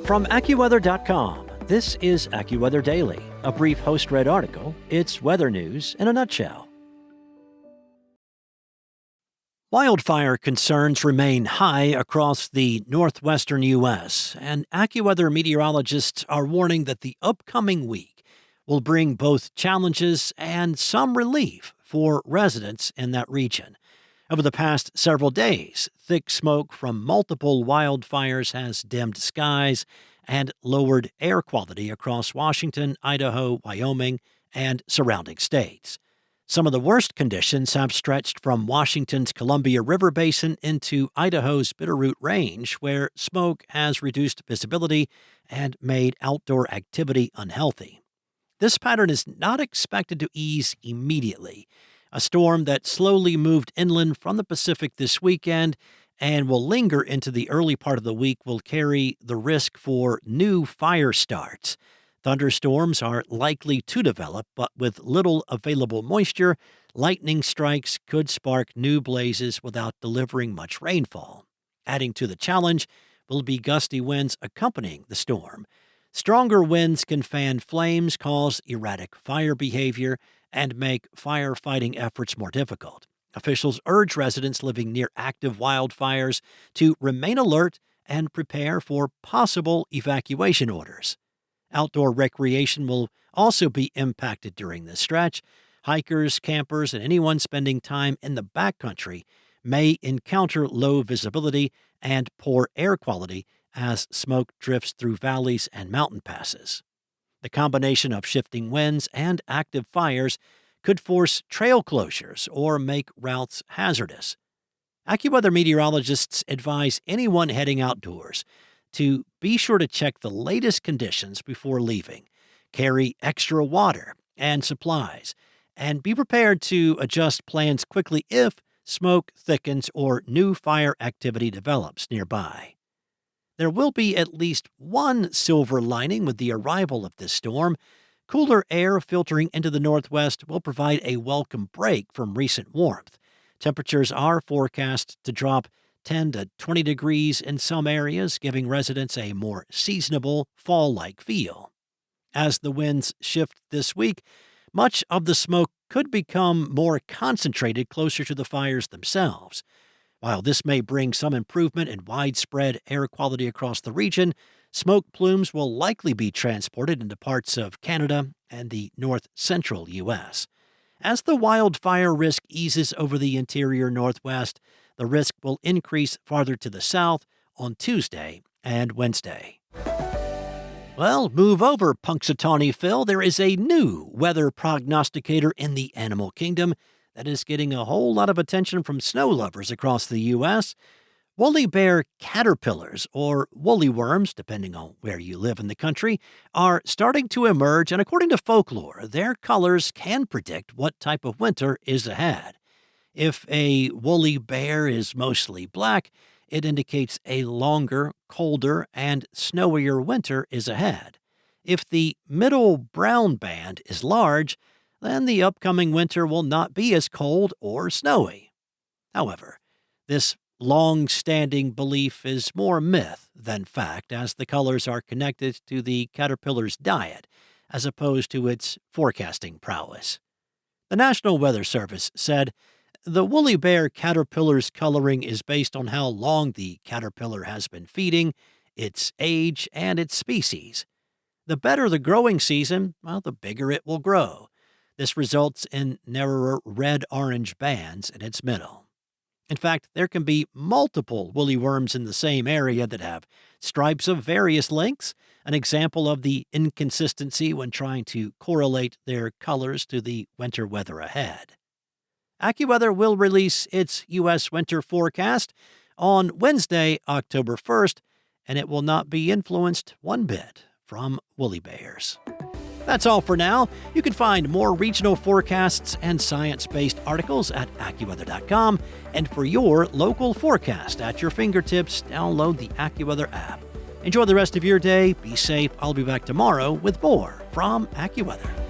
From AccuWeather.com, this is AccuWeather Daily, a brief host-read article. It's weather news in a nutshell. Wildfire concerns remain high across the northwestern U.S., and AccuWeather meteorologists are warning that the upcoming week will bring both challenges and some relief for residents in that region. Over the past several days, thick smoke from multiple wildfires has dimmed skies and lowered air quality across Washington, Idaho, Wyoming, and surrounding states. Some of the worst conditions have stretched from Washington's Columbia River Basin into Idaho's Bitterroot Range, where smoke has reduced visibility and made outdoor activity unhealthy. This pattern is not expected to ease immediately. A storm that slowly moved inland from the Pacific this weekend and will linger into the early part of the week will carry the risk for new fire starts. Thunderstorms are likely to develop, but with little available moisture, lightning strikes could spark new blazes without delivering much rainfall. Adding to the challenge will be gusty winds accompanying the storm. Stronger winds can fan flames, cause erratic fire behavior, and make firefighting efforts more difficult. Officials urge residents living near active wildfires to remain alert and prepare for possible evacuation orders. Outdoor recreation will also be impacted during this stretch. Hikers, campers, and anyone spending time in the backcountry may encounter low visibility and poor air quality as smoke drifts through valleys and mountain passes. The combination of shifting winds and active fires could force trail closures or make routes hazardous. AccuWeather meteorologists advise anyone heading outdoors to be sure to check the latest conditions before leaving, carry extra water and supplies, and be prepared to adjust plans quickly if smoke thickens or new fire activity develops nearby. There will be at least one silver lining with the arrival of this storm. Cooler air filtering into the northwest will provide a welcome break from recent warmth. Temperatures are forecast to drop 10 to 20 degrees in some areas, giving residents a more seasonable, fall-like feel. As the winds shift this week, much of the smoke could become more concentrated closer to the fires themselves. While this may bring some improvement in widespread air quality across the region, smoke plumes will likely be transported into parts of Canada and the north-central U.S. As the wildfire risk eases over the interior northwest, the risk will increase farther to the south on Tuesday and Wednesday. Well, move over, Punxsutawney Phil. There is a new weather prognosticator in the animal kingdom that is getting a whole lot of attention from snow lovers across the U.S. Woolly bear caterpillars, or woolly worms, depending on where you live in the country, are starting to emerge, and according to folklore, their colors can predict what type of winter is ahead. If a woolly bear is mostly black, it indicates a longer, colder, and snowier winter is ahead. If the middle brown band is large, then the upcoming winter will not be as cold or snowy. However, this long-standing belief is more myth than fact, as the colors are connected to the caterpillar's diet, as opposed to its forecasting prowess. The National Weather Service said, "The woolly bear caterpillar's coloring is based on how long the caterpillar has been feeding, its age, and its species. The better the growing season, well, the bigger it will grow. This results in narrower red-orange bands in its middle." In fact, there can be multiple woolly worms in the same area that have stripes of various lengths, an example of the inconsistency when trying to correlate their colors to the winter weather ahead. AccuWeather will release its U.S. winter forecast on Wednesday, October 1st, and it will not be influenced one bit from woolly bears. That's all for now. You can find more regional forecasts and science-based articles at AccuWeather.com. And for your local forecast at your fingertips, download the AccuWeather app. Enjoy the rest of your day. Be safe. I'll be back tomorrow with more from AccuWeather.